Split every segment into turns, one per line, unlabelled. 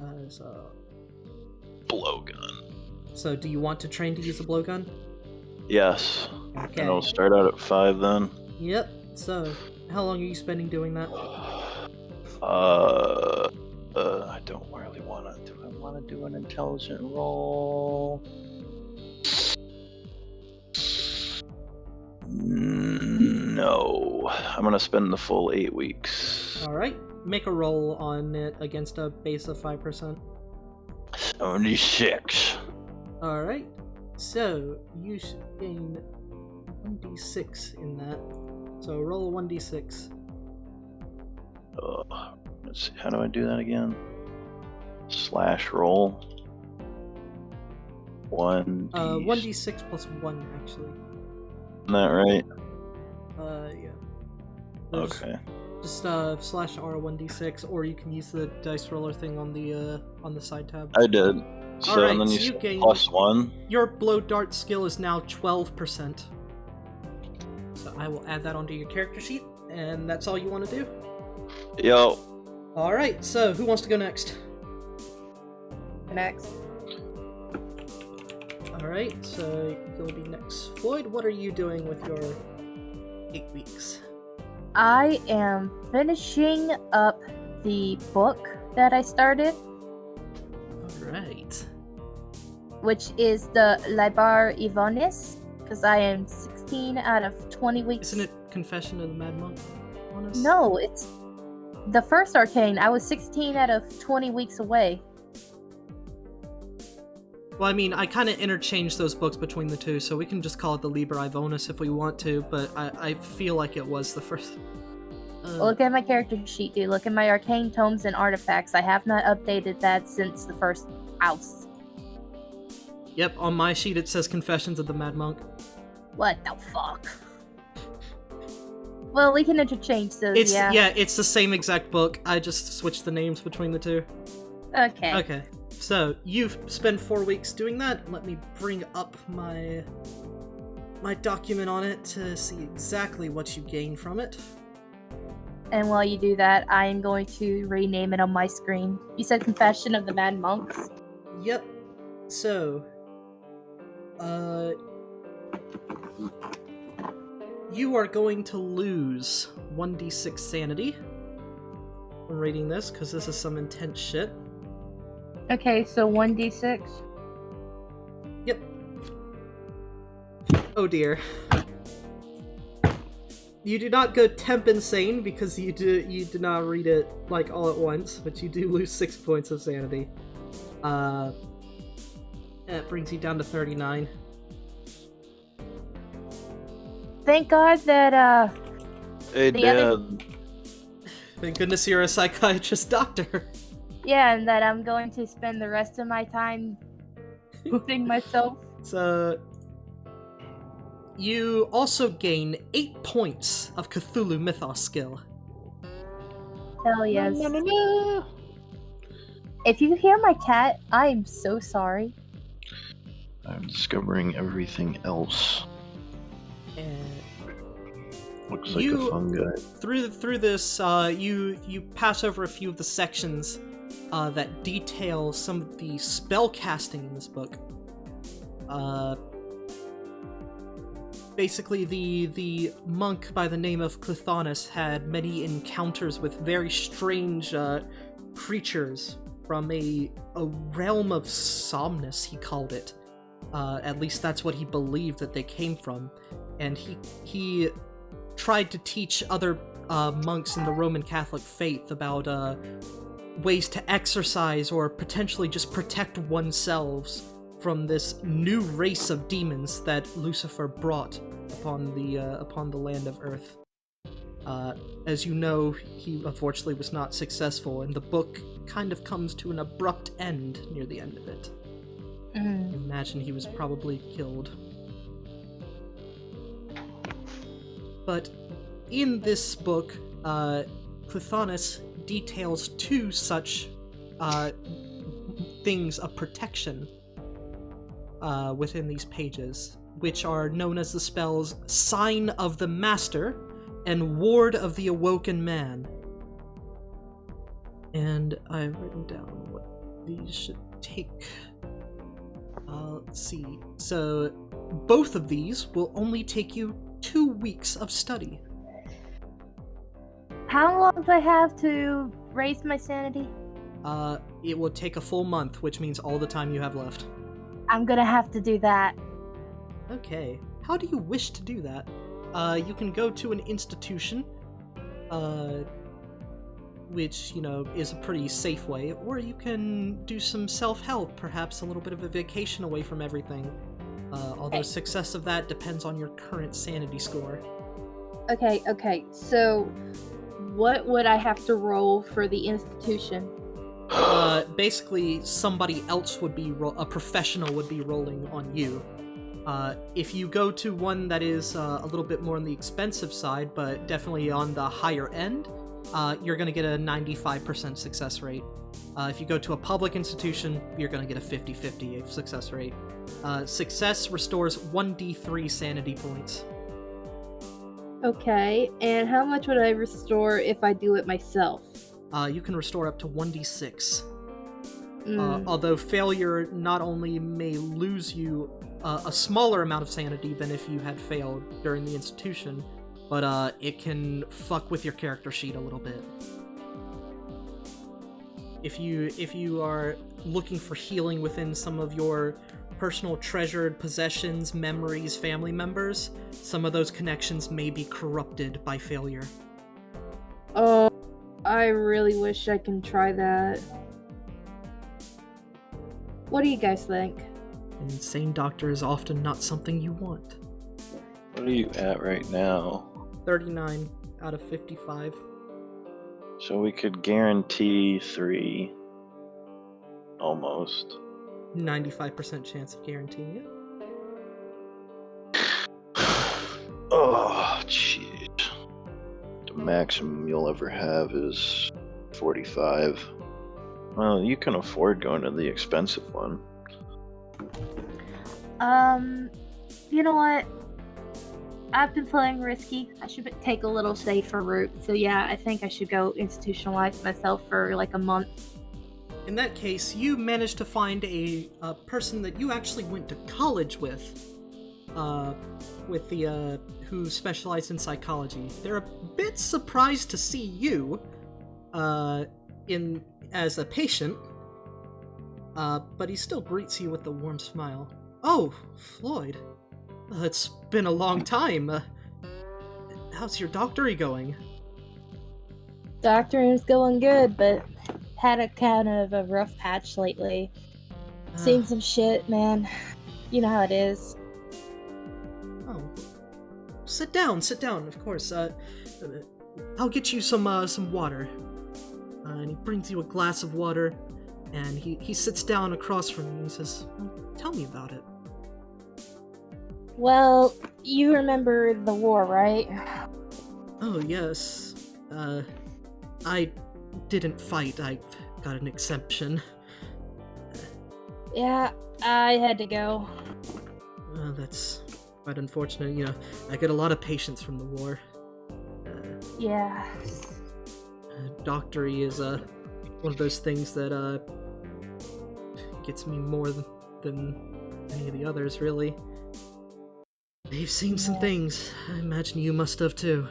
as a
blowgun.
So, do you want to train to use a blowgun?
Yes.
Okay.
And I'll start out at 5 then.
Yep. So, how long are you spending doing that?
I don't really want to. Do I want to do an intelligent roll? No. I'm gonna spend the full 8 weeks.
All right. Make a roll on it against a base of 5%.
76.
All right. So you should gain 1d6 in that. So roll a 1d6.
Let's see. How do I do that again? / roll. 1.
1d6 plus 1 actually.
Isn't that right?
Yeah. There's
Okay.
Just / R1d6, or you can use the dice roller thing on the side tab.
I did. So
Alright,
and then
so
you
you gain
+1.
Your blow dart skill is now 12%. So I will add that onto your character sheet, and that's all you want to do.
Yo.
Alright, so who wants to go next?
Next.
Alright, so you'll be next. Floyd, what are you doing with your 8 weeks?
I am finishing up the book that I started,
Alright.
which is the Liber Ivonis, because I am 16 out of 20 weeks.
Isn't it Confession of the Mad Monk? Honest?
No, it's the first arcane. I was 16 out of 20 weeks away.
Well, I mean, I kind of interchanged those books between the two, so we can just call it the Liber Ivonis if we want to, but I feel like it was the first.
Look at my character sheet, dude. Look at my arcane tomes and artifacts. I have not updated that since the first house.
Yep, on my sheet it says Confessions of the Mad Monk.
What the fuck? Well, we can interchange those,
Yeah, it's the same exact book. I just switched the names between the two.
Okay.
Okay, so you've spent 4 weeks doing that. Let me bring up my document on it to see exactly what you gain from it.
And while you do that, I am going to rename it on my screen. You said Confession of the Mad Monks?
Yep. So, you are going to lose 1d6 sanity. I'm reading this because this is some intense shit.
Okay, so 1d6.
Yep. Oh dear. You do not go temp insane because you do not read it like all at once, but you do lose 6 points of sanity. That brings you down to 39.
Thank God that,
Hey,
The
Dad.
other-
Thank goodness you're a psychiatrist doctor.
yeah, and that I'm going to spend the rest of my time putting myself.
So, you also gain 8 points of Cthulhu Mythos skill.
Hell yes. If you hear my cat, I am so sorry.
I'm discovering everything else.
And
Looks like a fun guy.
through this, you pass over a few of the sections that detail some of the spell casting in this book. Basically, the monk by the name of Cthulhu had many encounters with very strange creatures from a realm of somnus, he called it. At least that's what he believed that they came from. And he tried to teach other monks in the Roman Catholic faith about ways to exercise or potentially just protect oneself from this new race of demons that Lucifer brought upon the land of Earth. As you know, he unfortunately was not successful, and the book kind of comes to an abrupt end near the end of it. Imagine he was probably killed. But in this book, Cthulhu details 2 such things of protection within these pages, which are known as the spells Sign of the Master and Ward of the Awoken Man. And I've written down what these should take... let's see. So, both of these will only take you 2 weeks of study.
How long do I have to raise my sanity?
It will take a full month, which means all the time you have left.
I'm gonna have to do that.
Okay. How do you wish to do that? You can go to an institution, which, is a pretty safe way, or you can do some self-help, perhaps a little bit of a vacation away from everything. Although success of that depends on your current sanity score.
Okay, so what would I have to roll for the institution?
Basically, somebody else would be, a professional would be rolling on you. If you go to one that is a little bit more on the expensive side, but definitely on the higher end, you're going to get a 95% success rate. If you go to a public institution, you're going to get a 50-50 success rate. Success restores 1d3 sanity points.
Okay, and how much would I restore if I do it myself?
You can restore up to 1d6. Although failure not only may lose you a smaller amount of sanity than if you had failed during the institution, but it can fuck with your character sheet a little bit. If you are looking for healing within some of your personal treasured possessions, memories, family members, some of those connections may be corrupted by failure.
Oh, I really wish I can try that. What do you guys think?
An insane doctor is often not something you want.
What are you at right now?
39 out of 55.
So we could guarantee 3. Almost.
95% chance of guaranteeing it.
Oh, jeez. The maximum you'll ever have is 45. Well, you can afford going to the expensive one.
You know what? I've been playing risky. I should take a little safer route. So yeah, I think I should go institutionalize myself for like a month.
In that case, you managed to find a person that you actually went to college with who specialized in psychology. They're a bit surprised to see you as a patient, but he still greets you with a warm smile. Oh, Floyd. It's been a long time. How's your doctory going?
Doctoring is going good, but had a kind of a rough patch lately. Seen some shit, man. You know how it is.
Oh. Sit down, of course. I'll get you some water. And he brings you a glass of water, and he sits down across from you and says, tell me about it.
Well, you remember the war, right?
Oh, yes. I didn't fight. I got an exemption.
Yeah, I had to go.
That's quite unfortunate. I get a lot of patients from the war.
Yeah.
Doctory is one of those things that gets me more than any of the others, really. They've seen some things. I imagine you must have too.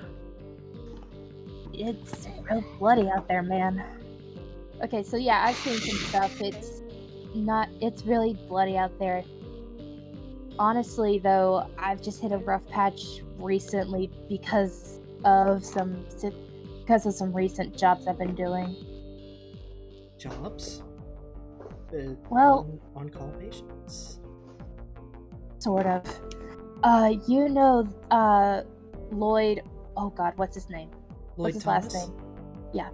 It's real bloody out there, man. Okay, so yeah, I've seen some stuff. It's really bloody out there. Honestly, though, I've just hit a rough patch recently because of some recent jobs I've been doing.
Jobs?
Well,
on-call patients?
Sort of. Lloyd. Oh God, what's his name?
Lloyd
What's his
Thomas?
last name? Yeah.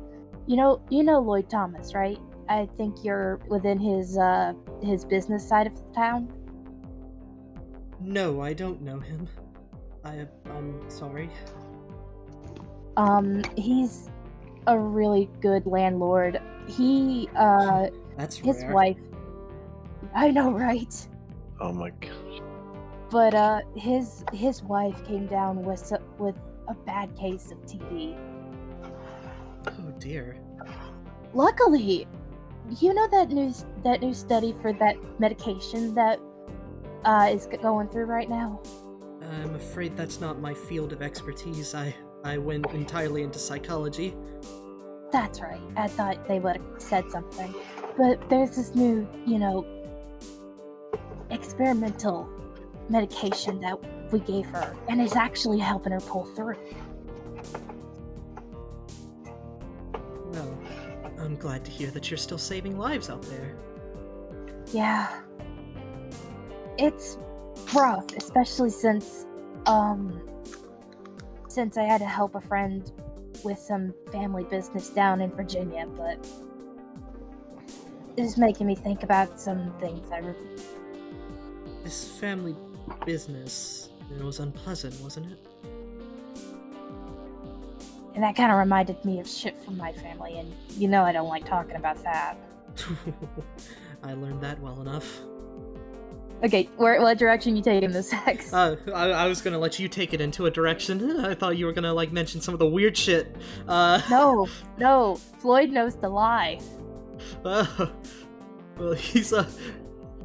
You know Lloyd Thomas, right? I think you're within his business side of the town.
No, I don't know him. I'm sorry.
He's a really good landlord.
That's
his
rare.
wife. I know, right?
Oh my gosh.
But his wife came down with a bad case of TB.
Oh dear.
Luckily, you know that new study for that medication that is going through right now?
I'm afraid that's not my field of expertise. I went entirely into psychology.
That's right. I thought they would have said something. But there's this new, experimental medication that we gave her, and it's actually helping her pull through.
Well, I'm glad to hear that you're still saving lives out there.
Yeah. It's rough, especially since I had to help a friend with some family business down in Virginia, but it's making me think about some things
This family business, it was unpleasant, wasn't it?
And that kind of reminded me of shit from my family, and I don't like talking about that.
I learned that well enough.
Okay, what direction you taking this, Hex?
I was gonna let you take it into a direction. I thought you were gonna, mention some of the weird shit.
No, Floyd knows to lie.
Well, he's,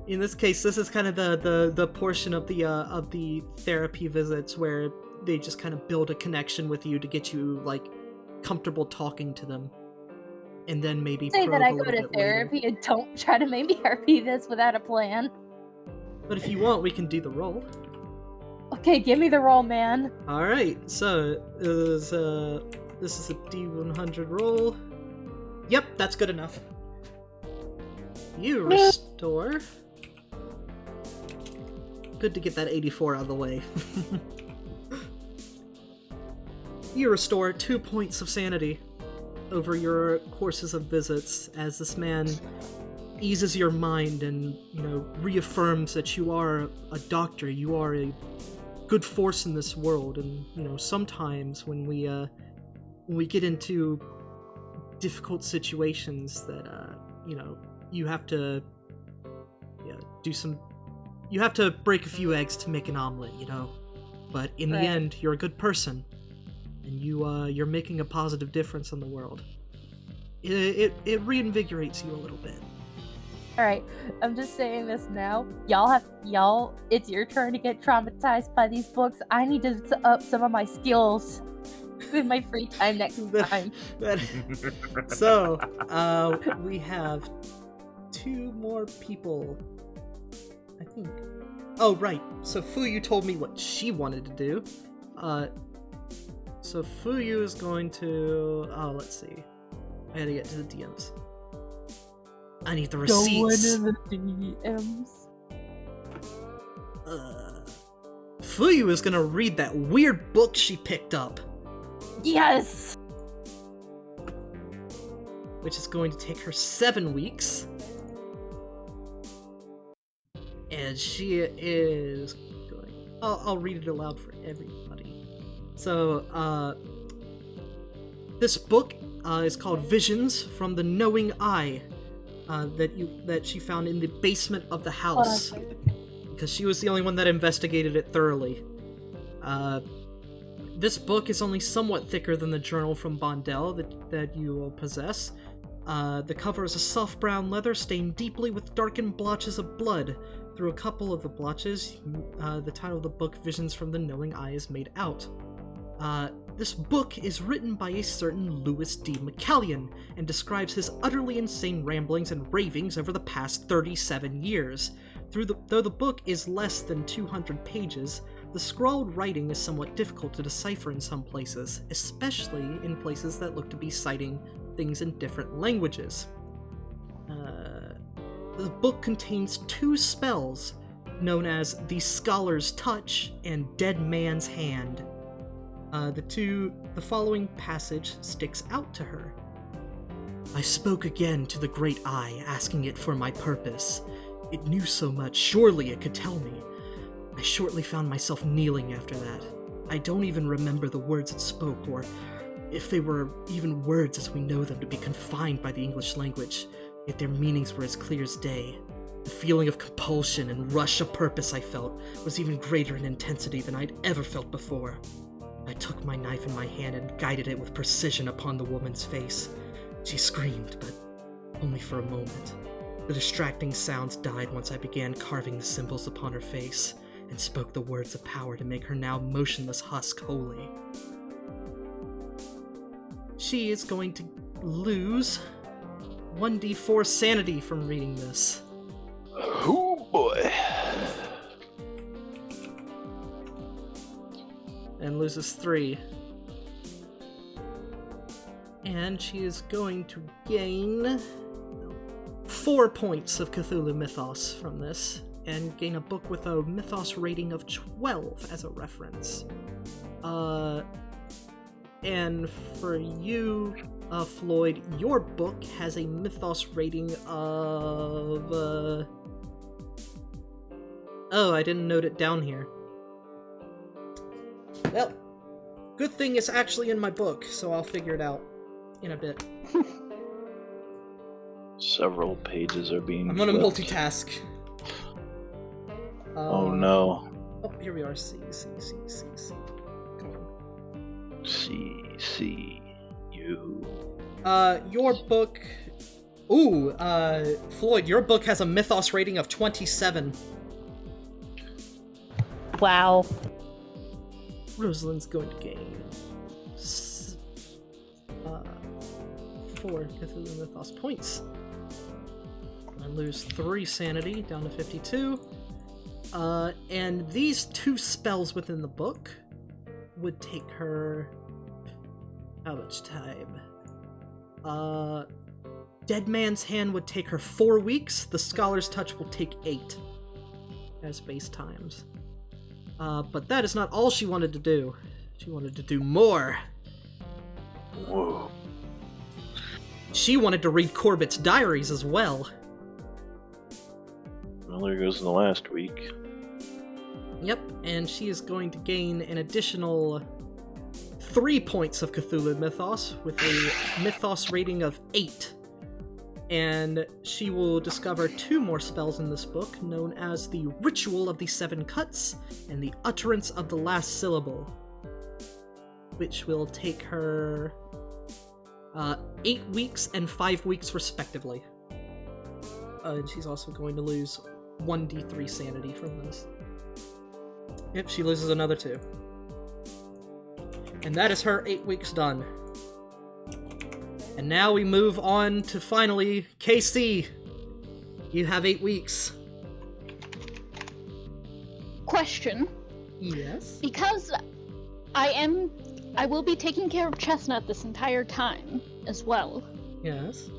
in this case, this is kind of the portion of the therapy visits where they just kind of build a connection with you to get you, comfortable talking to them. And then maybe
say that I go to
later.
therapy and don't try to make me RP this without a plan.
But if you want, we can do the roll.
Okay, give me the roll, man.
Alright, so this is a D100 roll. Yep, that's good enough. You restore. Good to get that 84 out of the way. You restore 2 points of sanity over your courses of visits as this man eases your mind and, reaffirms that you are a doctor, you are a good force in this world, and, sometimes when we get into difficult situations that, you have to you have to break a few eggs to make an omelet, but in the end, you're a good person, and you're making a positive difference in the world. It reinvigorates you a little bit.
Alright, I'm just saying this now. Y'all, it's your turn to get traumatized by these books. I need to up some of my skills in my free time next time.
So, we have 2 more people, I think. Oh, right. So Fuyu told me what she wanted to do. So Fuyu is going to... Oh, let's see. I gotta get to the DMs. I need the receipts.
Going to the DMs.
Fuyu is gonna read that weird book she picked up.
Yes!
Which is going to take her 7 weeks. And she is going... I'll read it aloud for everybody. So, this book is called Visions from the Knowing Eye. That she found in the basement of the house, because she was the only one that investigated it thoroughly. This book is only somewhat thicker than the journal from Bondel that you will possess. The cover is a soft brown leather stained deeply with darkened blotches of blood. Through a couple of the blotches, the title of the book, Visions from the Knowing Eye, is made out. This book is written by a certain Louis D. McCallion and describes his utterly insane ramblings and ravings over the past 37 years. Though the book is less than 200 pages, the scrawled writing is somewhat difficult to decipher in some places, especially in places that look to be citing things in different languages. The book contains 2 spells, known as the Scholar's Touch and Dead Man's Hand. The following passage sticks out to her. I spoke again to the great eye, asking it for my purpose. It knew so much, surely it could tell me. I shortly found myself kneeling after that. I don't even remember the words it spoke, or if they were even words as we know them to be confined by the English language, yet their meanings were as clear as day. The feeling of compulsion and rush of purpose I felt was even greater in intensity than I'd ever felt before. I took my knife in my hand and guided it with precision upon the woman's face. She screamed, but only only for a moment. The distracting sounds died once I began carving the symbols upon her face, and spoke the words of power to make her now motionless husk holy. She is going to lose 1d4 sanity from reading this.
Oh boy.
And loses 3. And she is going to gain 4 points of Cthulhu Mythos from this, and gain a book with a Mythos rating of 12 as a reference. And for you, Floyd, your book has a Mythos rating of... Oh, I didn't note it down here. Well, good thing it's actually in my book, so I'll figure it out in a bit.
Several pages are being
I'm gonna
flipped.
multitask.
Oh no.
Oh, here we are. C. Come on.
You.
Your book... Ooh, Floyd, your book has a Mythos rating of 27.
Wow.
Rosalyn's going to gain 4 Cthulhu Mythos points. I lose 3 sanity, down to 52. And these 2 spells within the book would take her... How much time? Dead Man's Hand would take her 4 weeks. The Scholar's Touch will take 8 as base times. But that is not all she wanted to do. She wanted to do more.
Whoa.
She wanted to read Corbett's diaries as well.
Well, there goes the last week.
Yep, and she is going to gain an additional 3 points of Cthulhu Mythos with a Mythos rating of 8. And she will discover 2 more spells in this book, known as the Ritual of the 7 Cuts and the Utterance of the Last Syllable, which will take her 8 weeks and 5 weeks respectively. And she's also going to lose 1d3 sanity from this. Yep, she loses another 2. And that is her 8 weeks done. And now we move on to finally, KC. You have 8 weeks.
Question.
Yes?
Because I will be taking care of Chestnut this entire time as well.
Yes.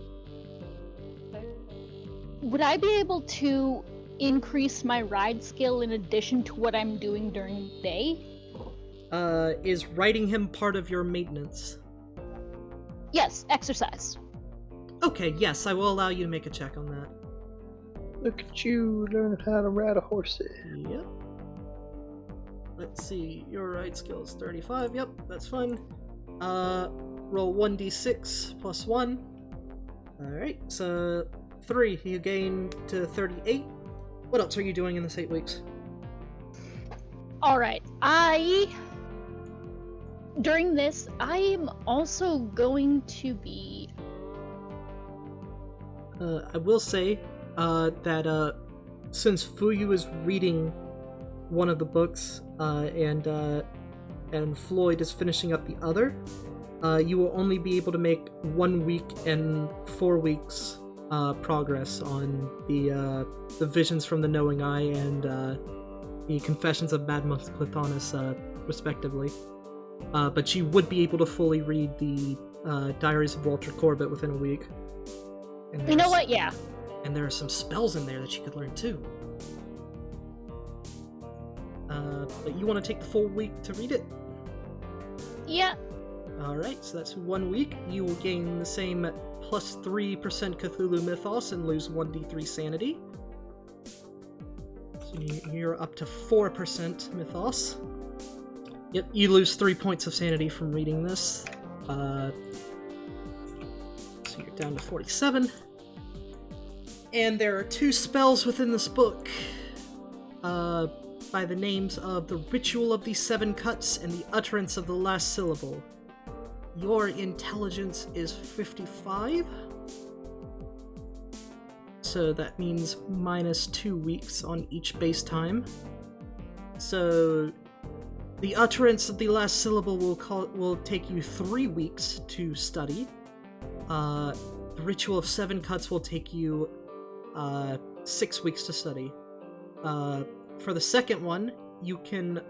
Would I be able to increase my ride skill in addition to what I'm doing during the day?
Is riding him part of your maintenance?
Yes, exercise.
Okay, yes, I will allow you to make a check on that.
Look at you learn how to ride a horse.
Yep. Let's see, your ride skill is 35. Yep, that's fine. Roll 1d6 plus 1. Alright, so 3. You gain to 38. What else are you doing in this 8 weeks?
Alright, during this, I'm also going to be...
I will say that since Fuyu is reading one of the books and Floyd is finishing up the other, you will only be able to make 1 week and 4 weeks progress on the Visions from the Knowing Eye and the Confessions of Mad Monk Clythonus, respectively. But she would be able to fully read the Diaries of Walter Corbett within a week. And
you know what? Yeah.
And there are some spells in there that she could learn too. But you want to take the full week to read it?
Yeah.
Alright, so that's 1 week. You will gain the same plus 3% Cthulhu Mythos and lose 1d3 sanity. So you're up to 4% Mythos. Yep, you lose 3 points of sanity from reading this. So you're down to 47. And there are 2 spells within this book by the names of the Ritual of the 7 Cuts and the Utterance of the Last Syllable. Your intelligence is 55. so that means minus 2 weeks on each base time. So the utterance of the last syllable will take you 3 weeks to study. The Ritual of 7 Cuts will take you 6 weeks to study. For the second one, you can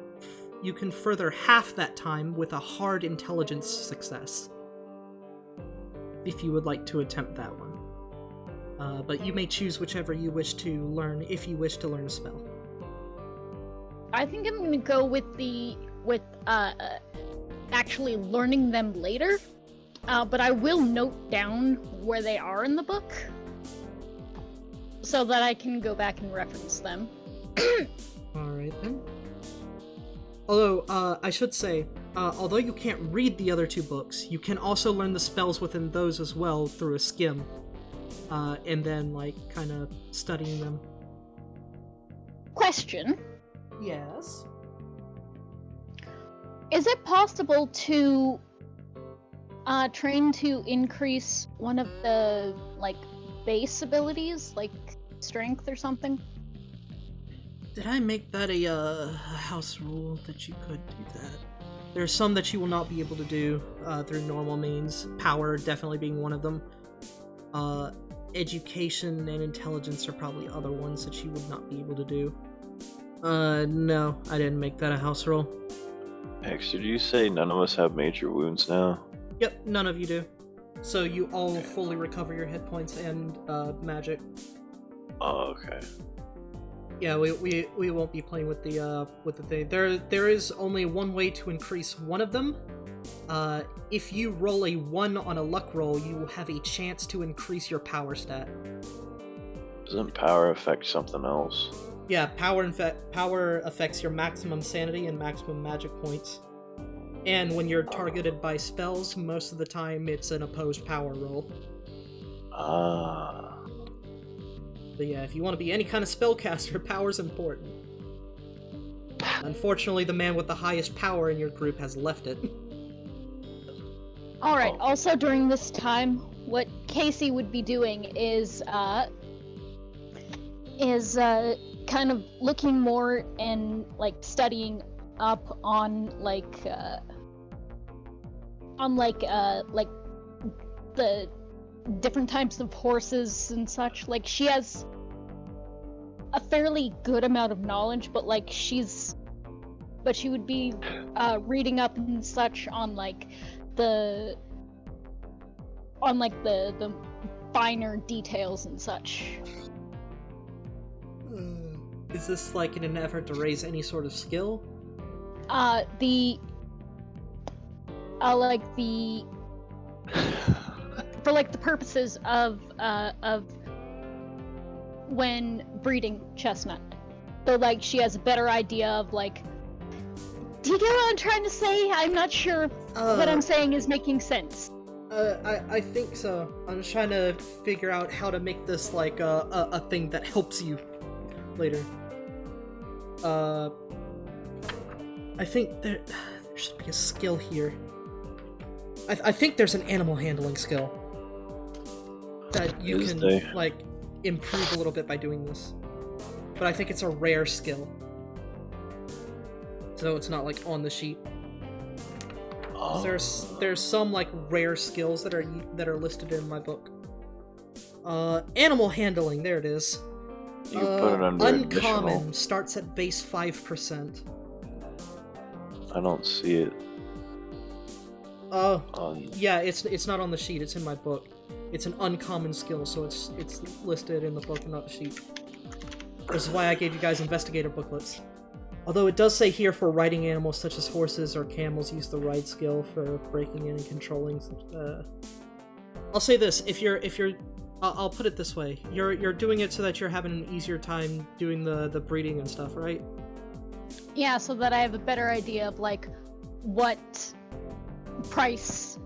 further half that time with a hard intelligence success, if you would like to attempt that one. But you may choose whichever you wish to learn, if you wish to learn a spell.
I think I'm gonna go with actually learning them later. But I will note down where they are in the book, so that I can go back and reference them.
Alright then. Although, I should say, although you can't read the other 2 books, you can also learn the spells within those as well through a skim. And then, kind of studying them.
Question.
Yes?
Is it possible to train to increase one of the, base abilities, like strength or something?
Did I make that a house rule that you could do that? There are some that you will not be able to do through normal means, power definitely being one of them. Education and intelligence are probably other ones that you would not be able to do. No, I didn't make that a house rule.
X, did you say none of us have major wounds now?
Yep, none of you do. So you all fully recover your hit points and magic.
Oh, okay.
Yeah, we won't be playing with the thing. There is only one way to increase one of them. If you roll a 1 on a luck roll, you will have a chance to increase your power stat.
Doesn't power affect something else?
Yeah, power affects your maximum sanity and maximum magic points. And when you're targeted by spells, most of the time it's an opposed power roll.
Ah.
But yeah, if you want to be any kind of spellcaster, power's important. Unfortunately, the man with the highest power in your group has left it.
Alright, also during this time, what Casey would be doing is kind of looking more and, studying up on, the different types of horses and such. She has a fairly good amount of knowledge, but she would be reading up and such on the finer details and such.
Is this in an effort to raise any sort of skill?
For the purposes of when breeding chestnut. So she has a better idea of do you get what I'm trying to say? I'm not sure what I'm saying is making sense.
I think so. I'm just trying to figure out how to make this a thing that helps you later. I think there should be a skill here. I think there's an animal handling skill that you can improve a little bit by doing this, but I think it's a rare skill, so it's not on the sheet.
Oh.
There's some rare skills that are listed in my book. Animal handling, there it is.
You put it under
uncommon
additional.
Starts at base 5%.
I don't see it.
Yeah, it's not on the sheet. It's in my book. It's an uncommon skill, so it's listed in the book and not the sheet. This is why I gave you guys investigator booklets. Although it does say here for riding animals such as horses or camels, use the ride skill for breaking in and controlling. I'll say this: if you're, I'll put it this way: you're doing it so that you're having an easier time doing the breeding and stuff, right?
Yeah, so that I have a better idea of what price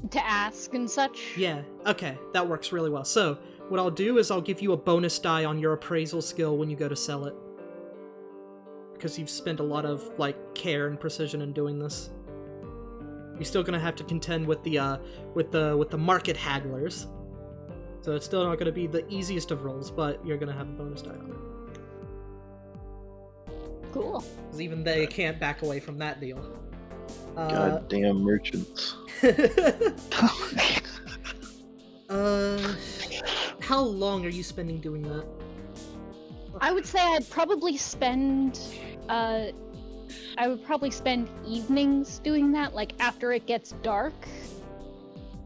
to ask and such.
Yeah, okay, that works really well. So, what I'll do is I'll give you a bonus die on your appraisal skill when you go to sell it. Because you've spent a lot of, care and precision in doing this. You're still gonna have to contend with the market hagglers. So it's still not going to be the easiest of rolls, but you're going to have a bonus die on it.
Cool.
Because even they can't back away from that deal.
Goddamn merchants.
How long are you spending doing that?
I would say I'd probably spend evenings doing that, like after it gets dark.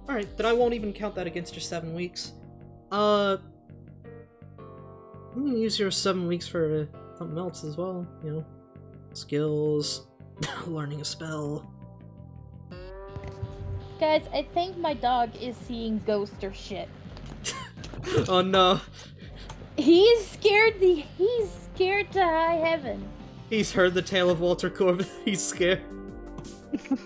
Alright, then I won't even count that against your 7 weeks. You can use your 7 weeks for something else as well, you know. Skills, learning a spell.
Guys, I think my dog is seeing ghost or shit.
Oh no.
He's scared to high heaven.
He's heard the tale of Walter Corbin. He's scared.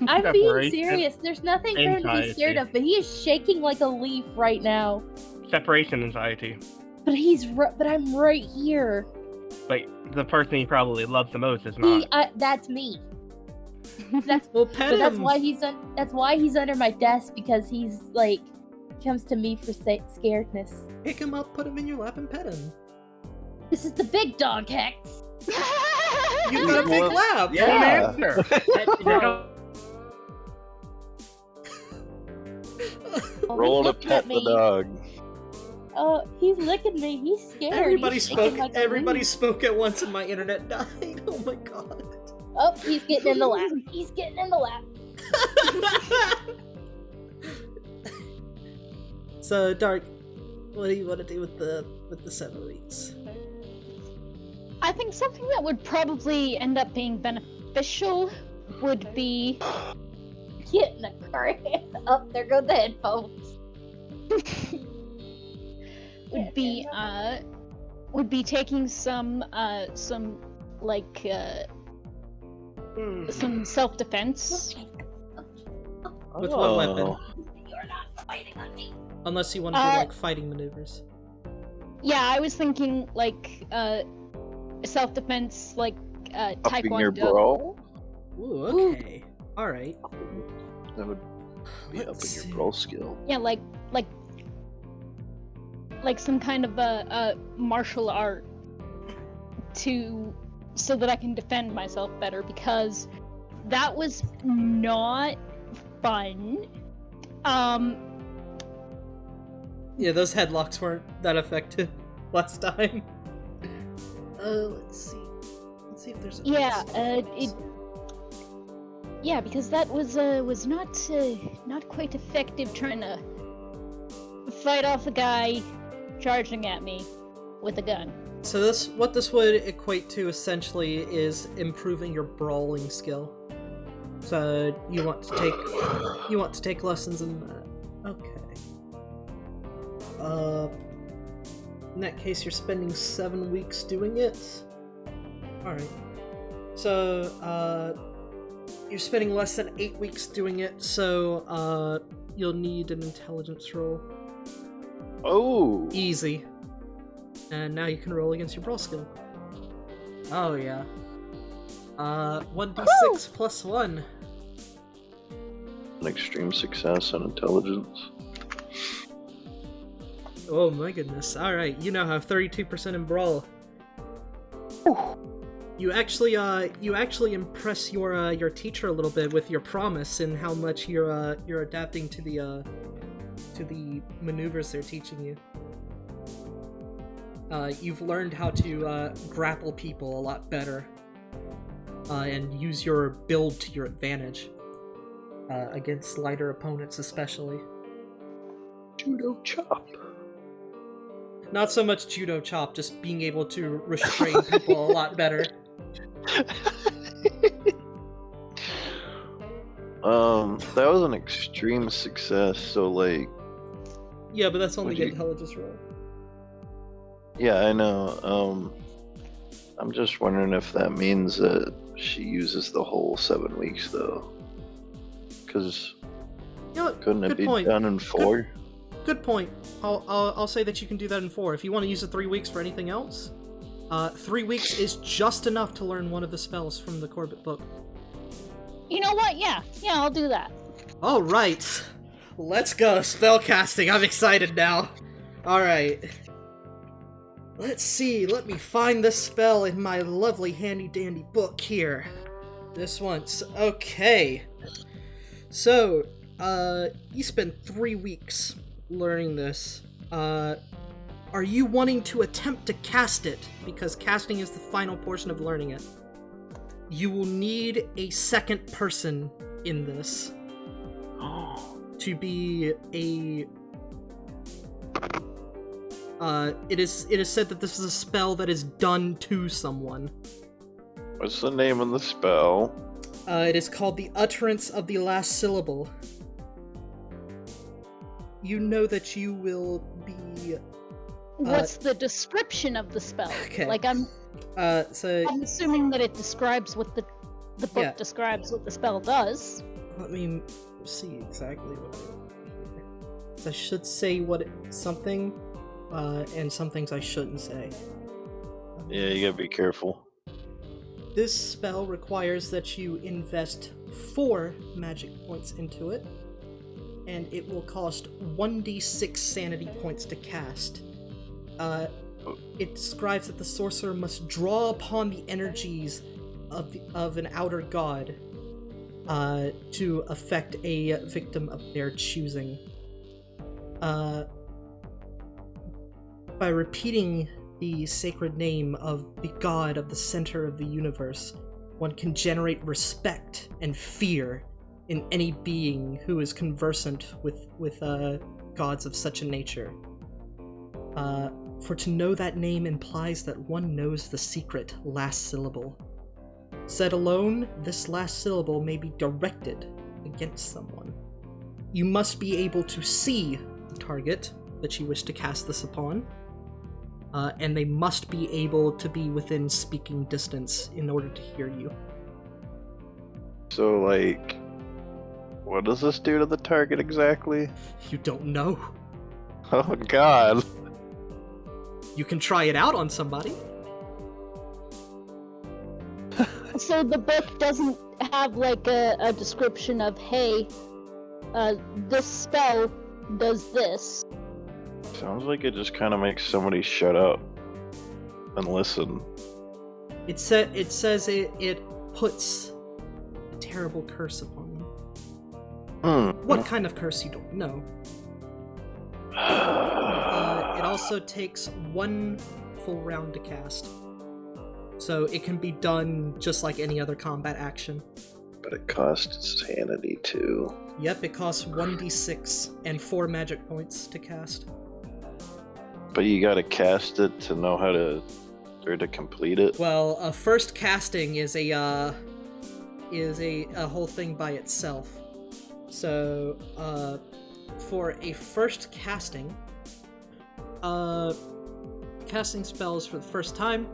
I'm being serious. There's nothing for him to be scared of, but he is shaking like a leaf right now.
Separation anxiety.
But I'm right here.
But the person he probably loves the most is not.
That's me. That's
Well, pet him.
That's why he's under my desk, because he's like comes to me for scaredness.
Pick him up, put him in your lap, and pet him.
This is the big dog, Hex.
You've got a big lap.
Yeah. Roll to pet the dog.
Oh, he's licking me. He's scared.
Everybody spoke at once and my internet died. Oh my god.
Oh, he's getting in the lap. He's getting in the lap.
So, Dark, what do you want to do with the 7 weeks?
I think something that would probably end up being beneficial would be
Get in the car. Oh, there go the headphones.
would be taking some self-defense.
With what weapon?
You're not fighting on me.
Unless you want to do like fighting maneuvers.
Yeah, I was thinking like self-defense, like
Upping
taekwondo.
your brawl?
Ooh, okay. Alright.
That would be
Let's
upping
see.
your brawl skill.
Yeah, like some kind of a martial art so that I can defend myself better, because that was not fun.
Yeah, those headlocks weren't that effective last time. Let's see. Let's see if there's a
Yeah, because that was not quite effective trying to fight off a guy charging at me with a gun.
So what this would equate to essentially is improving your brawling skill. So you want to take lessons in that. Okay. In that case, you're spending 7 weeks doing it. All right. So you're spending less than 8 weeks doing it. So you'll need an intelligence roll.
Oh!
Easy. And now you can roll against your brawl skill. Oh yeah. 1d6 plus 1.
An extreme success on intelligence.
Oh my goodness. Alright, you now have 32% in brawl. You actually impress your teacher a little bit with your promise and how much you're adapting to the maneuvers they're teaching you. You've learned how to grapple people a lot better, and use your build to your advantage against lighter opponents, especially.
Judo chop.
Not so much judo chop, just being able to restrain people a lot better.
That was an extreme success. So like.
Yeah, but that's only
Would you-
intelligence roll.
Yeah, I know. I'm just wondering if that means that she uses the whole 7 weeks, though. Because
You know what?
couldn't it
Good
be
point.
done in 4?
Good point. I'll say that you can do that in 4. If you want to use the 3 weeks for anything else, 3 weeks is just enough to learn one of the spells from the Corbett book.
You know what? Yeah, I'll do that.
All right, let's go spellcasting. I'm excited now. Alright. Let's see, let me find this spell in my lovely handy-dandy book here. This one's... Okay. So, you spent 3 weeks learning this. Are you wanting to attempt to cast it? Because casting is the final portion of learning it. You will need a second person in this to be a... It is said that this is a spell that is done to someone.
What's the name of the spell?
It is called the Utterance of the Last Syllable. You know that you will be...
What's the description of the spell?
Okay.
Like, I'm assuming that it describes what the book describes what the spell does.
Let me see exactly what it is. I should say something, and some things I shouldn't say.
Yeah, you gotta be careful.
This spell requires that you invest 4 magic points into it, and it will cost 1d6 sanity points to cast. It describes that the sorcerer must draw upon the energies of an outer god to affect a victim of their choosing. By repeating the sacred name of the god of the center of the universe, one can generate respect and fear in any being who is conversant with gods of such a nature. For to know that name implies that one knows the secret last syllable. Said alone, this last syllable may be directed against someone. You must be able to see the target that you wish to cast this upon, and they must be able to be within speaking distance in order to hear you.
So, like, what does this do to the target exactly?
You don't know.
Oh, God.
You can try it out on somebody.
So the book doesn't have, like, a description of, hey, this spell does this.
Sounds like it just kind of makes somebody shut up and listen.
It says it puts a terrible curse upon them. What kind of curse you don't know. It also takes 1 full round to cast. So it can be done just like any other combat action.
But it costs sanity too.
Yep, it costs 1d6 and 4 magic points to cast.
But you gotta cast it to know how to, or to complete it?
Well, first casting is a whole thing by itself. So, for a first casting, casting spells for the first time,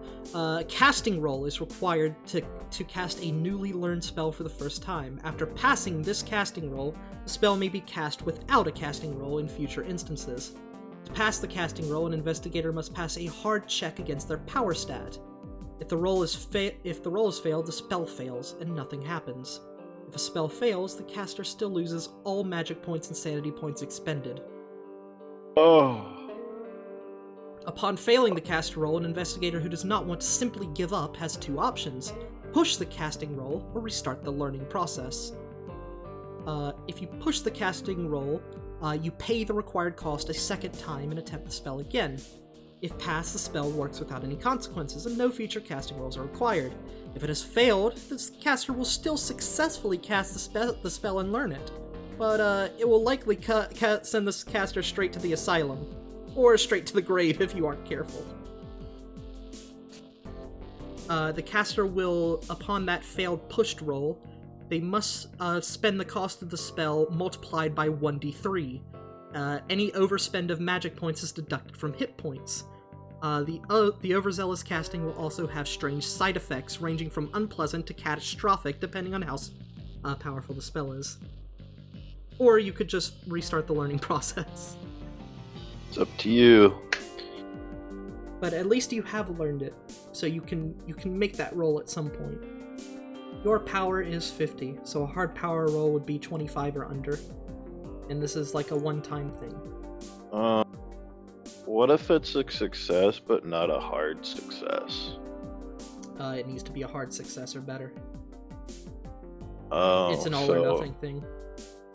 casting roll is required to cast a newly learned spell for the first time. After passing this casting roll, the spell may be cast without a casting roll in future instances. To pass the casting roll, an investigator must pass a hard check against their power stat. If the roll is failed, the spell fails and nothing happens. If a spell fails, the caster still loses all magic points and sanity points expended.
Oh.
Upon failing the cast roll, an investigator who does not want to simply give up has 2 options: push the casting roll or restart the learning process. If you push the casting roll, you pay the required cost a second time and attempt the spell again. If passed, the spell works without any consequences, and no future casting rolls are required. If it has failed, the caster will still successfully cast the spell and learn it, but it will likely send this caster straight to the asylum, or straight to the grave if you aren't careful. The caster will, upon that failed pushed roll, they must spend the cost of the spell multiplied by 1d3. Any overspend of magic points is deducted from hit points. The overzealous casting will also have strange side effects, ranging from unpleasant to catastrophic, depending on how powerful the spell is. Or you could just restart the learning process.
It's up to you.
But at least you have learned it, so you can make that roll at some point. Your power is 50, so a hard power roll would be 25 or under. And this is like a one-time thing.
What if it's a success, but not a hard success?
It needs to be a hard success or better.
Oh,
It's an all or nothing thing.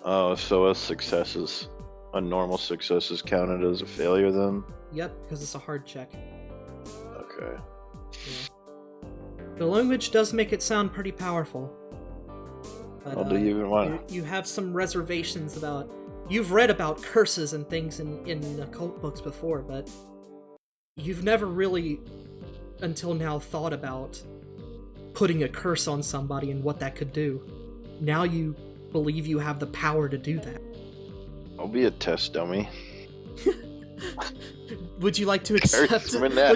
Oh, so a normal success is counted as a failure then?
Yep, because it's a hard check.
Okay.
The language does make it sound pretty powerful. But,
Well, do you even want?
you have some reservations about... You've read about curses and things in occult books before, but you've never really, until now, thought about putting a curse on somebody and what that could do. Now you believe you have the power to do that.
I'll be a test dummy.
Would you like to accept?
him now.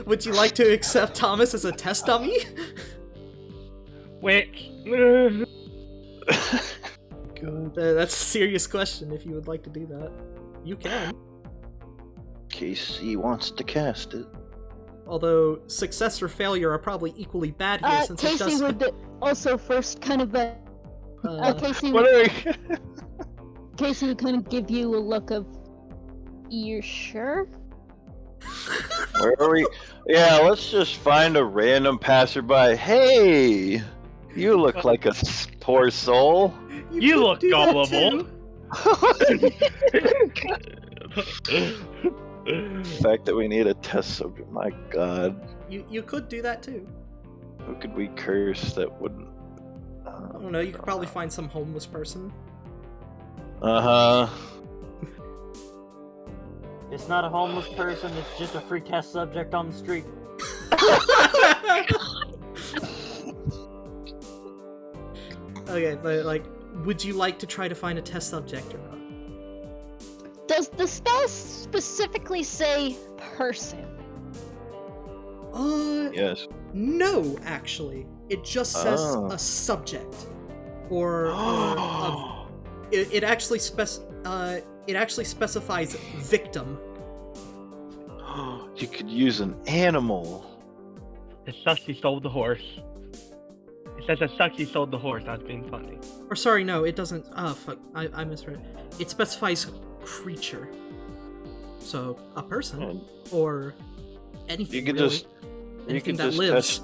Would you like to accept Thomas as a test dummy?
Which?
Good.
That's a serious question. If you would like to do that, you can.
KC wants to cast it.
Although success or failure are probably equally bad here, since it
Casey
does.
would also first kind of Casey
What
would,
are we?
Casey would kind of give you a look of, you sure?
Where are we? Yeah, let's just find a random passerby. Hey, you look like a poor soul.
You
could
look
do that
gullible.
too.
The fact that we need a test subject, my god.
You could do that too.
Who could we curse that wouldn't?
I don't know. You could probably find some homeless person.
Uh-huh.
It's not a homeless person, it's just a free test subject on the street.
Okay, but like, would you like to try to find a test subject or not?
Does the spell specifically say person?
Yes.
No, actually. It just says
Oh.
a subject. It actually specifies victim.
You could use an animal.
It sucks he sold the horse. It says it sucks he sold the horse. That's being funny.
Or sorry, no, it doesn't. Oh, fuck. I misread. It specifies creature. So, a person. Or anything,
You could
really.
just
Anything that lives.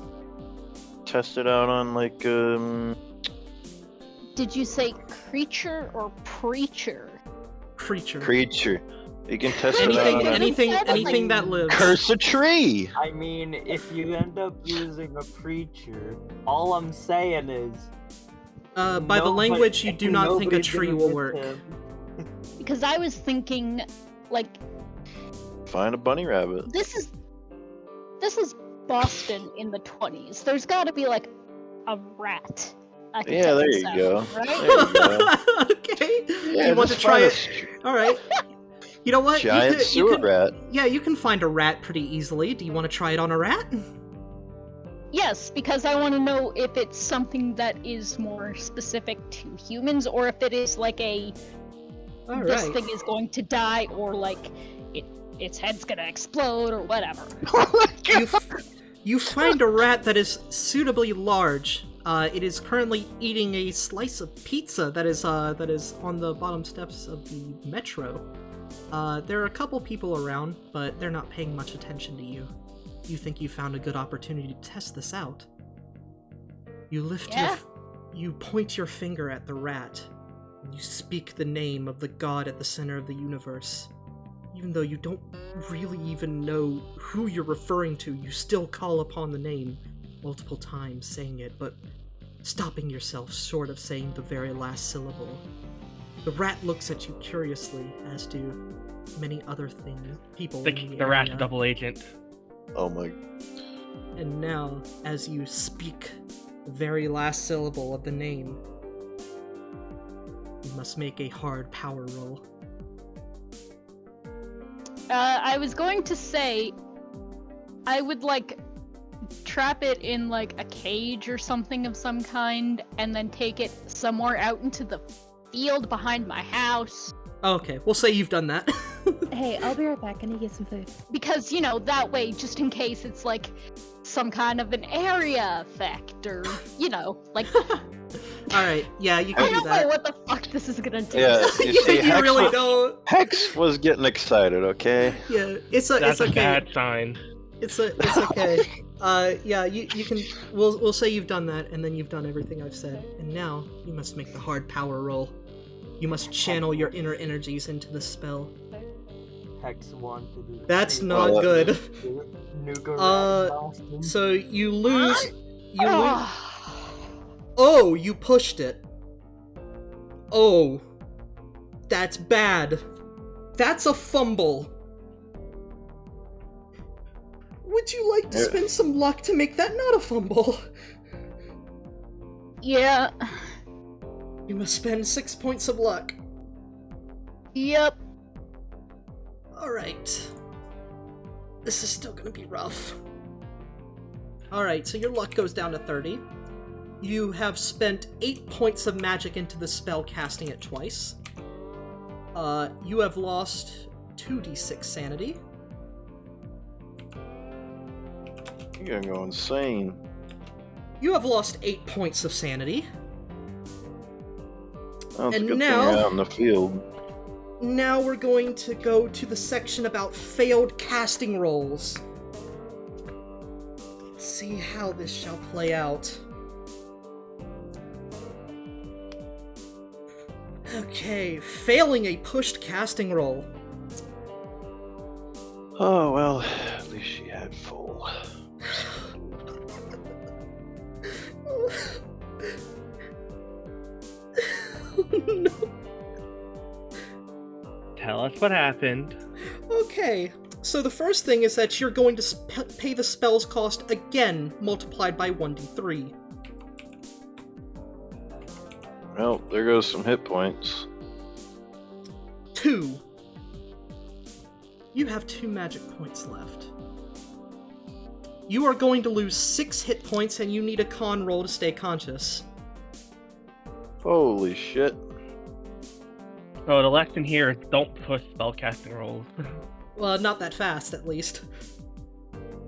test it out on like
Did you say creature or preacher?
Creature.
creature. You can test it out
Anything,
on
anything that lives.
curse a tree.
I mean, if you end up using a preacher, all I'm saying is...
By the language, you do not think a tree will work.
Because I was thinking, like,
Find a bunny rabbit.
this is Boston in the 20s. There's got to be like a rat. I can
Yeah,
test
there
this
you
out,
go.
Right?
There you go.
Okay.
Yeah,
you want to
just
try
find
it? All right. You know what?
Giant sewer rat.
Yeah, you can find a rat pretty easily. Do you want to try it on a rat?
Yes, because I want to know if it's something that is more specific to humans, or if it is like a
All
this
right.
thing is going to die, or like its head's gonna explode, or whatever.
You find a rat that is suitably large. It is currently eating a slice of pizza that is on the bottom steps of the metro. There are a couple people around, but they're not paying much attention to you. You think you found a good opportunity to test this out. You you point your finger at the rat, and you speak the name of the god at the center of the universe. Even though you don't really even know who you're referring to, you still call upon the name multiple times, saying it, but stopping yourself short of saying the very last syllable. The rat looks at you curiously, as do many other people in
The rat's a
area.
double agent.
Oh my.
And now, as you speak the very last syllable of the name, you must make a hard power roll.
I was going to say, I would like trap it in like a cage or something of some kind, and then take it somewhere out into the field behind my house.
Okay, we'll say you've done that.
Hey, I'll be right back. I need to get some food.
Because, you know, that way, just in case it's like some kind of an area effect or, you know, like.
Alright, yeah, you
I
can do
don't know
that.
what the fuck this is gonna do.
Yeah, you see,
You really
was,
don't.
Hex was getting excited, okay?
Yeah,
That's
it's
a
okay.
bad sign.
It's okay. Yeah, you can. We'll say you've done that, and then you've done everything I've said, and now you must make the hard power roll. You must channel your inner energies into the spell.
Hex 1 to do.
That's not good.
Nougat
So you lose. You lose.
Ah.
Oh, you pushed it. Oh, that's bad. That's a fumble. Would you like to spend some luck to make that not a fumble?
Yeah.
You must spend 6 points of luck.
Yep.
Alright. This is still gonna be rough. Alright, so your luck goes down to 30. You have spent 8 points of magic into the spell, casting it twice. You have lost 2d6 sanity.
You're gonna go insane.
You have lost 8 points of sanity.
That's a
And
good
now-
thing you're out in the field.
Now we're going to go to the section about failed casting rolls. Let's see how this shall play out. Okay, failing a pushed casting roll.
Oh, well, at least she had full.
No.
Tell us what happened.
Okay, so the first thing is that you're going to pay the spell's cost again, multiplied by 1d3.
Well, there goes some hit points.
2. You have 2 magic points left. You are going to lose 6 hit points and you need a con roll to stay conscious.
Holy shit.
So the lesson here is don't push spellcasting rolls.
Well, not that fast, at least.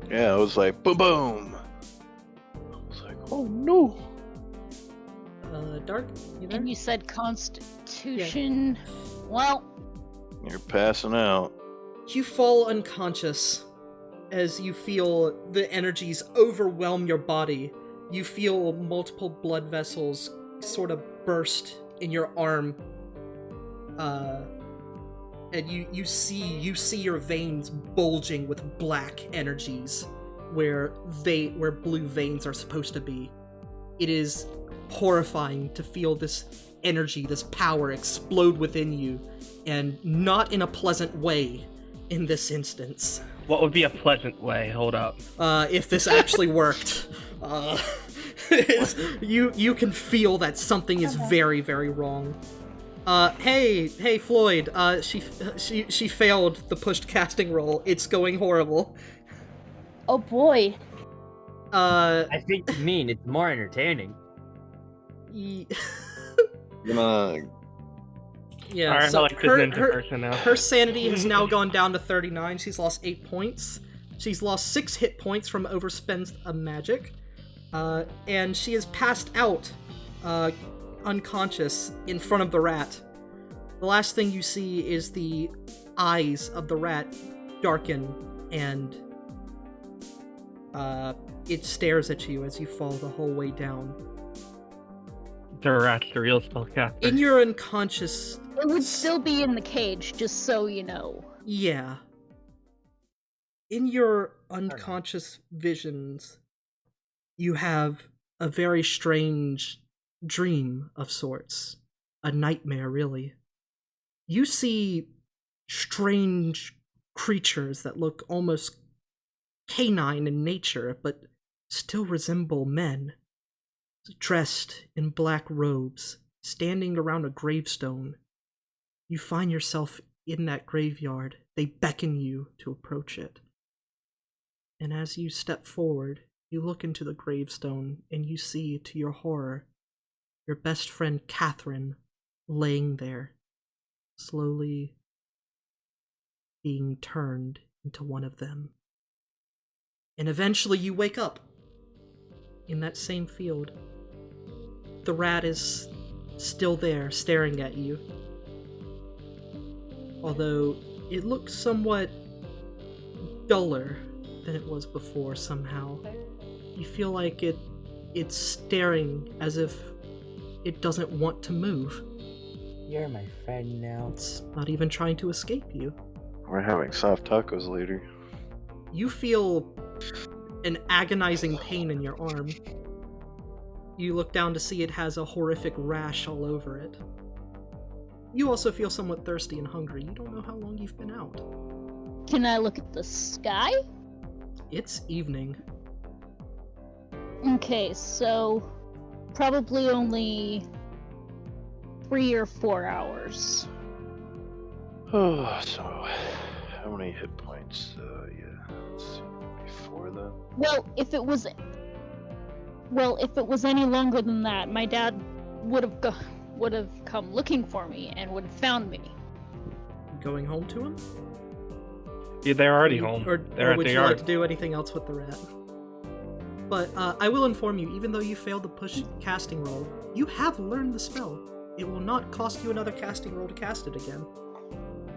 Yeah, it was like, boom, boom. I was like, oh no.
Dark, you there?
And you said Constitution. Well,
You're passing out.
You fall unconscious as you feel the energies overwhelm your body. You feel multiple blood vessels sort of burst in your arm. And you see your veins bulging with black energies where blue veins are supposed to be. It is horrifying to feel this energy, this power explode within you, and not in a pleasant way in this instance.
What would be a pleasant way? Hold up.
If this actually worked. You can feel that something is very, very wrong. Hey, Floyd, she failed the pushed casting roll. It's going horrible.
Oh boy.
I think you mean it's more entertaining.
Gonna
Yeah,
Alright,
so
I like this ninja person now.
her sanity has now gone down to 39. She's lost 8 points. She's lost 6 hit points from overspend of magic. And she is passed out, unconscious, in front of the rat. The last thing you see is the eyes of the rat darken, and it stares at you as you fall the whole way down.
The rat's the real spellcaster.
In your unconscious...
it would still be in the cage, just so you know.
Yeah. In your unconscious visions, you have a very strange dream of sorts. A nightmare, really. You see strange creatures that look almost canine in nature, but still resemble men, dressed in black robes, standing around a gravestone. You find yourself in that graveyard. They beckon you to approach it. And as you step forward, you look into the gravestone and you see, to your horror, your best friend Catherine laying there, slowly being turned into one of them. And eventually you wake up in that same field. The rat is still there, staring at you. Although it looks somewhat duller than it was before somehow. You feel like it's staring as if it doesn't want to move.
You're my friend now.
It's not even trying to escape you.
We're having soft tacos later.
You feel an agonizing pain in your arm. You look down to see it has a horrific rash all over it. You also feel somewhat thirsty and hungry. You don't know how long you've been out.
Can I look at the sky?
It's evening.
Okay, so probably only 3 or 4 hours.
Oh, so how many hit points? Yeah, let's see. Before that.
Well, if it was any longer than that, my dad would have come looking for me and would have found me.
Going home to him?
Yeah, they're already home.
Or
They're at
would
the
you
yard.
like to do anything else with the rat? But I will inform you, even though you failed the push casting roll, you have learned the spell. It will not cost you another casting roll to cast it again.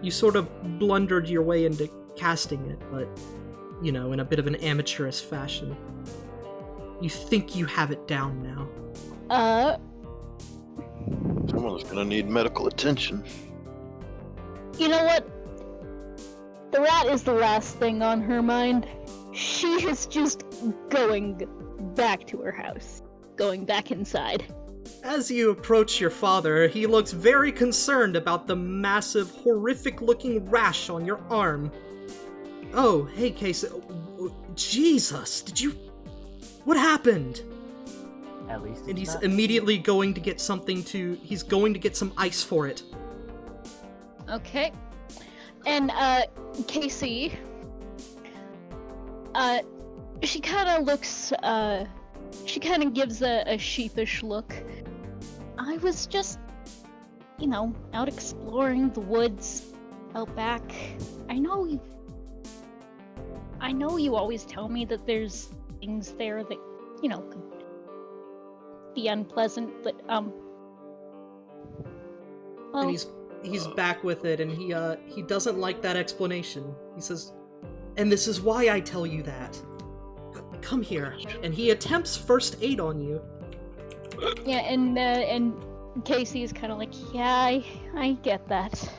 You sort of blundered your way into casting it, but, you know, in a bit of an amateurish fashion. You think you have it down now.
Someone's gonna need medical attention.
You know what? The rat is the last thing on her mind. She is just going back to her house. Going back inside.
As you approach your father, he looks very concerned about the massive, horrific-looking rash on your arm. Oh, hey, Casey. Jesus, did you... What happened?
At least
And
it's
he's
not-
immediately going to get something to... He's going to get some ice for it.
Okay. And, Casey... she kinda looks, she kinda gives a sheepish look. I was just, out exploring the woods out back. I know you always tell me that there's things there that, could be unpleasant, but, well...
And he's back with it, and he doesn't like that explanation. He says, and this is why I tell you that. Come here. And he attempts first aid on you.
Yeah, and Casey is kind of like, yeah, I get that.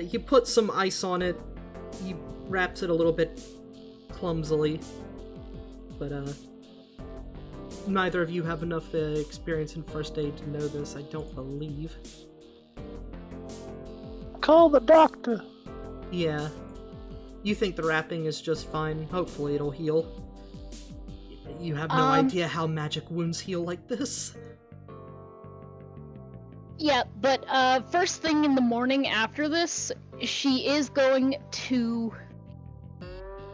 He puts some ice on it. He wraps it a little bit clumsily. But, neither of you have enough experience in first aid to know this, I don't believe.
Call the doctor.
Yeah. You think the wrapping is just fine. Hopefully it'll heal. You have no idea how magic wounds heal like this.
Yeah, but first thing in the morning after this, she is going to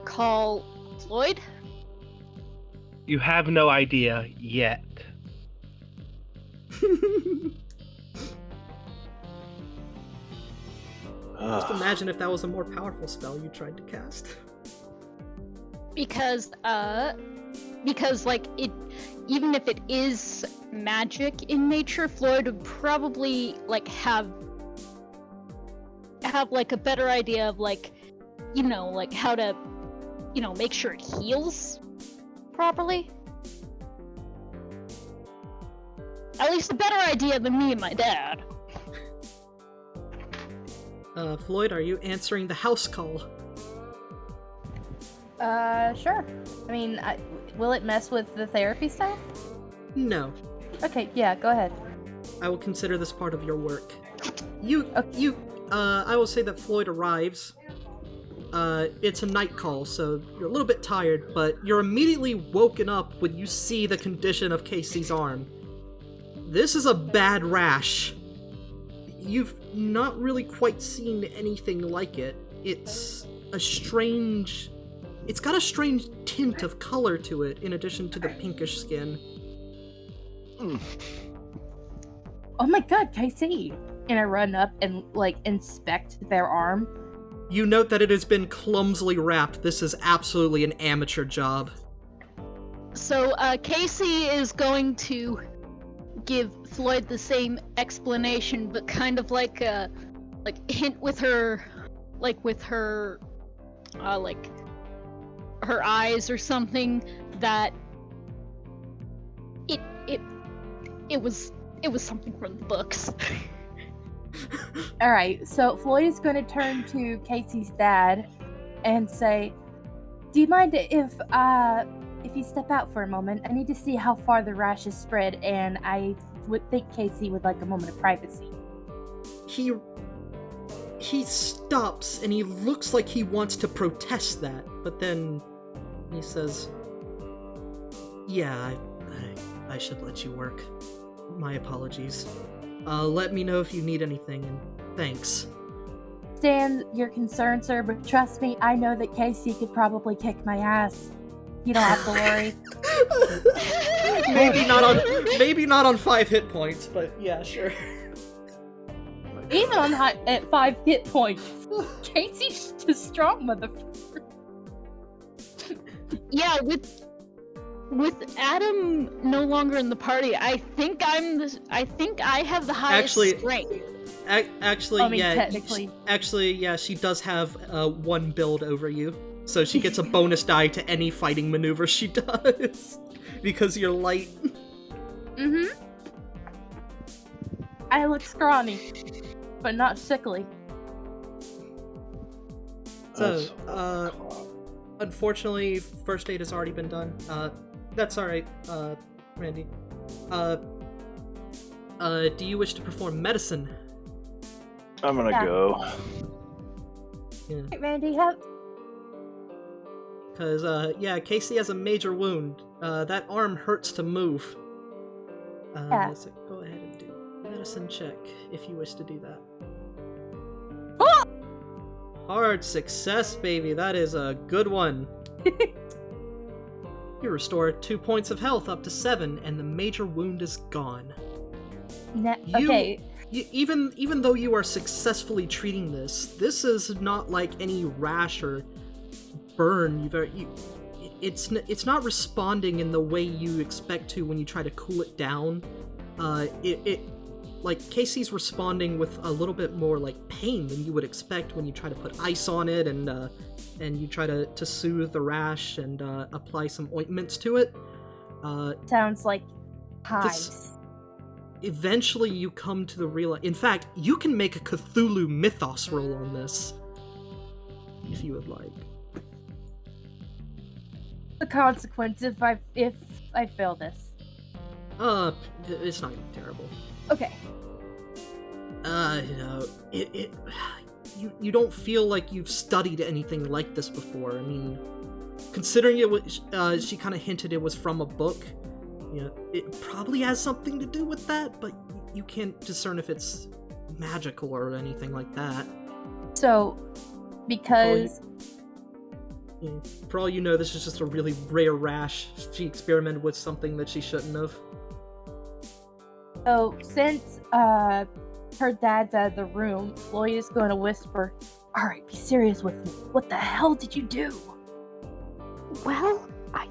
call Floyd.
You have no idea yet.
Just imagine if that was a more powerful spell you tried to cast.
Because like it, even if it is magic in nature, Floyd would probably like have like a better idea of like, like how to, make sure it heals properly. At least a better idea than me and my dad.
Floyd, are you answering the house call?
Sure. I mean, will it mess with the therapy stuff?
No.
Okay, yeah, go ahead.
I will consider this part of your work. I will say that Floyd arrives. It's a night call, so you're a little bit tired, but you're immediately woken up when you see the condition of Casey's arm. This is a bad rash. You've not really quite seen anything like it. It's got a strange tint of color to it, in addition to the pinkish skin.
Oh my god, Casey! gonna run up and, like, inspect their arm.
You note that it has been clumsily wrapped. This is absolutely an amateur job.
So, Casey is going to give Floyd the same explanation, but kind of like a hint with her, her eyes or something, that it was something from the books.
Alright, so Floyd is gonna turn to Casey's dad and say, do you mind if you step out for a moment? I need to see how far the rash is spread, and I would think Casey would like a moment of privacy.
He stops, and he looks like he wants to protest that, but then he says, yeah, I should let you work. My apologies. Let me know if you need anything, and thanks.
Stand your concern, sir, but trust me, I know that Casey could probably kick my ass. You don't have to worry.
maybe not on 5 hit points, but yeah, sure.
Even at 5 hit points, Casey's a strong motherfucker.
Yeah, with Adam no longer in the party, I think I have the highest strength.
Actually, yeah, she does have 1 build over you, so she gets a bonus die to any fighting maneuver she does because you're light.
Mm-hmm. I look scrawny, but not sickly.
So, unfortunately, first aid has already been done. That's alright, Randy. Do you wish to perform medicine?
I'm gonna go.
Yeah.
Hey, Randy, help.
Because, Casey has a major wound. That arm hurts to move.
Yeah.
So go ahead and do a medicine check if you wish to do that.
Oh!
Hard success, baby. That is a good one. You restore 2 points of health up to 7, and the major wound is gone.
Okay.
Even though you are successfully treating this is not like any rash or burn. It's not responding in the way you expect to when you try to cool it down. Like Casey's responding with a little bit more like pain than you would expect when you try to put ice on it and you try to soothe the rash and apply some ointments to it.
Sounds like hives.
Eventually you come to the real... In fact, you can make a Cthulhu mythos roll on this, if you would like.
The consequence if I fail this.
It's not gonna be terrible.
Okay.
You don't feel like you've studied anything like this before. I mean, considering it was, she kind of hinted it was from a book. You know, it probably has something to do with that, but you can't discern if it's magical or anything like that.
So, because...
For all you know, this is just a really rare rash. She experimented with something that she shouldn't have.
So, since her dad's out of the room, Floyd is going to whisper, "Alright, be serious with me. What the hell did you do?"
Well, I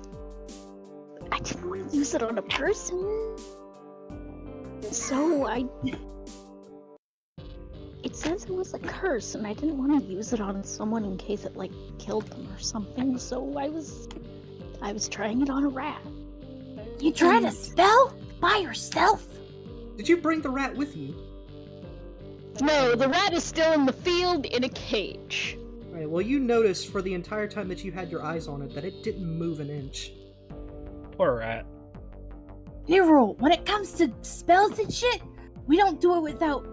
didn't want to use it on a person. So it says it was a curse, and I didn't want to use it on someone in case it, like, killed them or something, so I was trying it on a rat.
You tried a spell? By yourself?
Did you bring the rat with you?
No, the rat is still in the field in a cage.
Right, well, you noticed for the entire time that you had your eyes on it that it didn't move an inch.
Poor rat.
New rule, when it comes to spells and shit, we don't do it without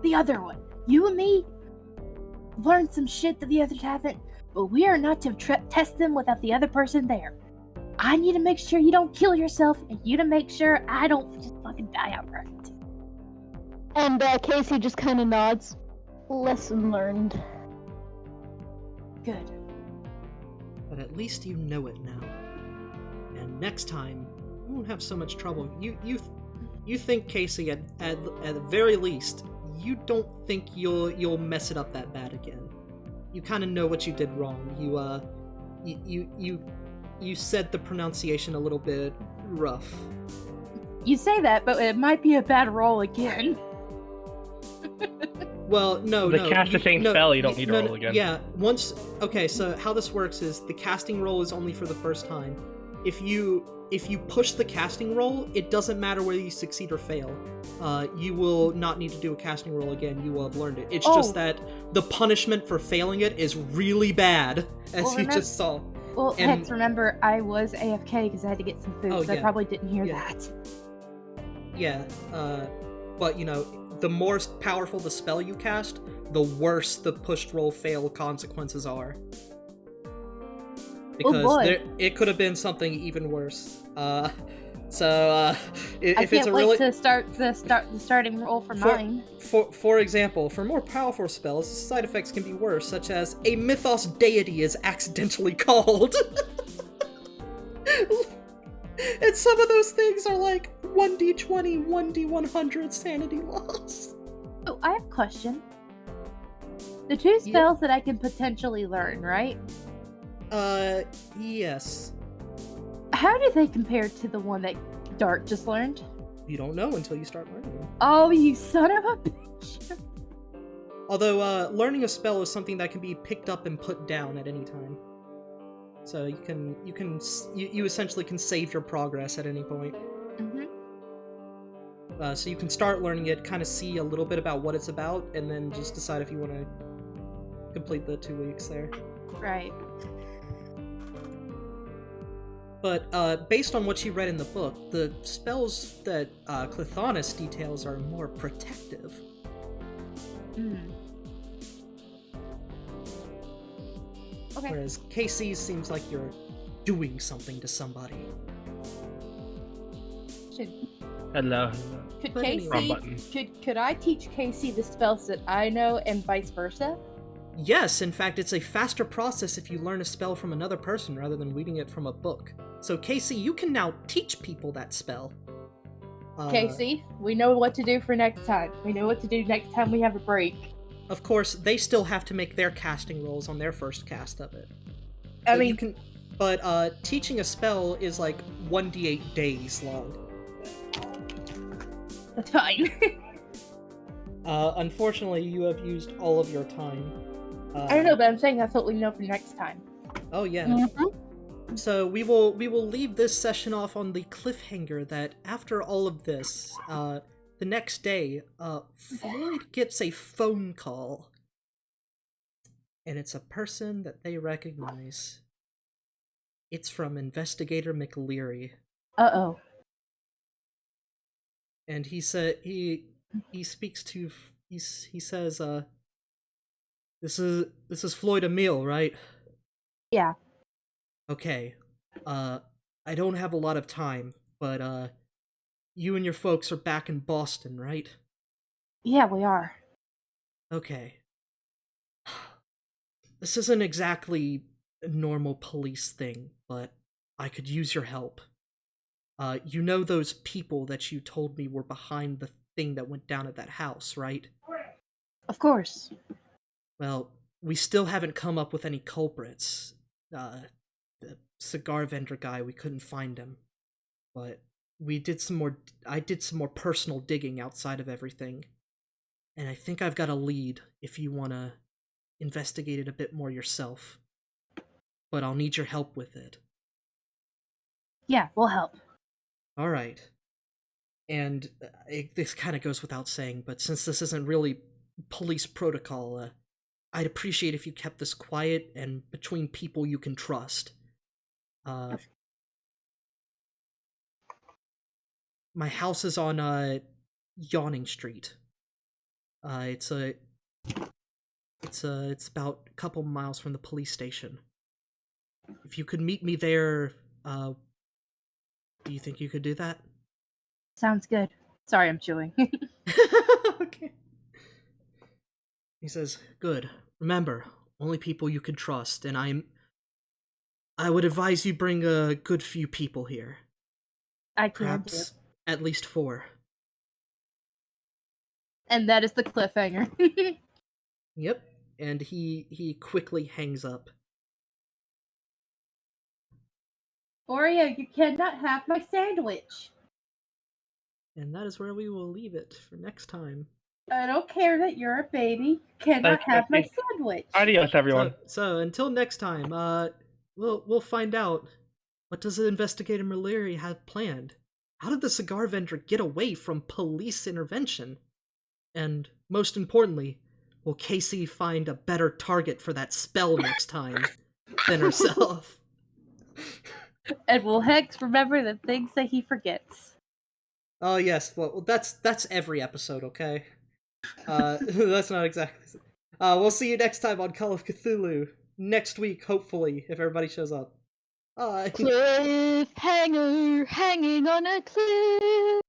the other one. You and me learned some shit that the others haven't, but we are not to test them without the other person there. I need to make sure you don't kill yourself, and you to make sure I don't just fucking die outright.
And Casey just kind of nods. Lesson learned.
Good.
But at least you know it now. And next time, you won't have so much trouble. You think, Casey, at the very least, you don't think you'll mess it up that bad again. You kind of know what you did wrong. You said the pronunciation a little bit rough.
You say that, but it might be a bad roll again.
Well, no.
Cast the same spell, you don't need to roll again.
Yeah, okay, so how this works is the casting roll is only for the first time. If you push the casting roll, it doesn't matter whether you succeed or fail. You will not need to do a casting roll again. You will have learned it. It's just that the punishment for failing it is really bad, as you just saw.
Well, Hex, remember, I was AFK because I had to get some food, so I probably didn't hear that.
Yeah, but, the more powerful the spell you cast, the worse the pushed roll fail consequences are. Because it could have been something even worse. If it's a really...
to start the starting roll for mine.
For example, for more powerful spells, side effects can be worse, such as a mythos deity is accidentally called. And some of those things are like 1d20, 1d100 sanity loss.
Oh, I have a question. The two spells that I can potentially learn, right?
Yes.
How do they compare to the one that Dart just learned?
You don't know until you start learning them.
Oh, you son of a bitch.
Although, learning a spell is something that can be picked up and put down at any time. So you essentially can save your progress at any point.
Mm-hmm.
So you can start learning it, kind of see a little bit about what it's about, and then just decide if you want to complete the 2 weeks there.
Right.
But based on what you read in the book, the spells that Cthulhu details are more protective.
Okay.
Whereas KC seems like you're doing something to somebody.
Hello.
Could
But
could I teach Casey the spells that I know and vice versa?
Yes, in fact, it's a faster process if you learn a spell from another person rather than reading it from a book. So, Casey, you can now teach people that spell.
Casey, we know what to do for next time. We know what to do next time we have a break.
Of course, they still have to make their casting rolls on their first cast of it. But teaching a spell is like 1d8 days long.
That's fine.
Unfortunately, you have used all of your time.
I don't know, but I'm saying that's what we know for next time.
Oh yeah.
Mm-hmm.
So we will leave this session off on the cliffhanger that after all of this, the next day, Floyd gets a phone call, and it's a person that they recognize. It's from Investigator McLeary.
Uh-oh.
And he says, he says, this is Floyd Amil, right?
Yeah.
Okay. I don't have a lot of time, but you and your folks are back in Boston, right?
Yeah, we are.
Okay. This isn't exactly a normal police thing, but I could use your help. You know those people that you told me were behind the thing that went down at that house, right?
Of course.
Well, we still haven't come up with any culprits. The cigar vendor guy, we couldn't find him. But I did some more personal digging outside of everything. And I think I've got a lead if you want to investigate it a bit more yourself. But I'll need your help with it.
Yeah, we'll help.
All right. And this kind of goes without saying, but since this isn't really police protocol, I'd appreciate if you kept this quiet and between people you can trust. My house is on Yawning Street. It's about a couple miles from the police station. If you could meet me there, do you think you could do that?
Sounds good. Sorry, I'm chewing.
Okay. He says, good. Remember, only people you can trust, and I would advise you bring a good few people here.
I can
Perhaps at least 4.
And that is the cliffhanger.
Yep. And he quickly hangs up.
Oreo, you cannot have my sandwich.
And that is where we will leave it for next time.
I don't care that you're a baby. You cannot have my sandwich.
Adios, everyone.
So until next time, we'll find out, what does the investigator Maleri have planned? How did the cigar vendor get away from police intervention? And most importantly, will Casey find a better target for that spell next time than herself?
And will Hex remember the things that he forgets?
Oh yes, well that's every episode, okay? That's not exactly. We'll see you next time on Call of Cthulhu next week, hopefully, if everybody shows up. Bye.
Cliffhanger, hanging on a cliff.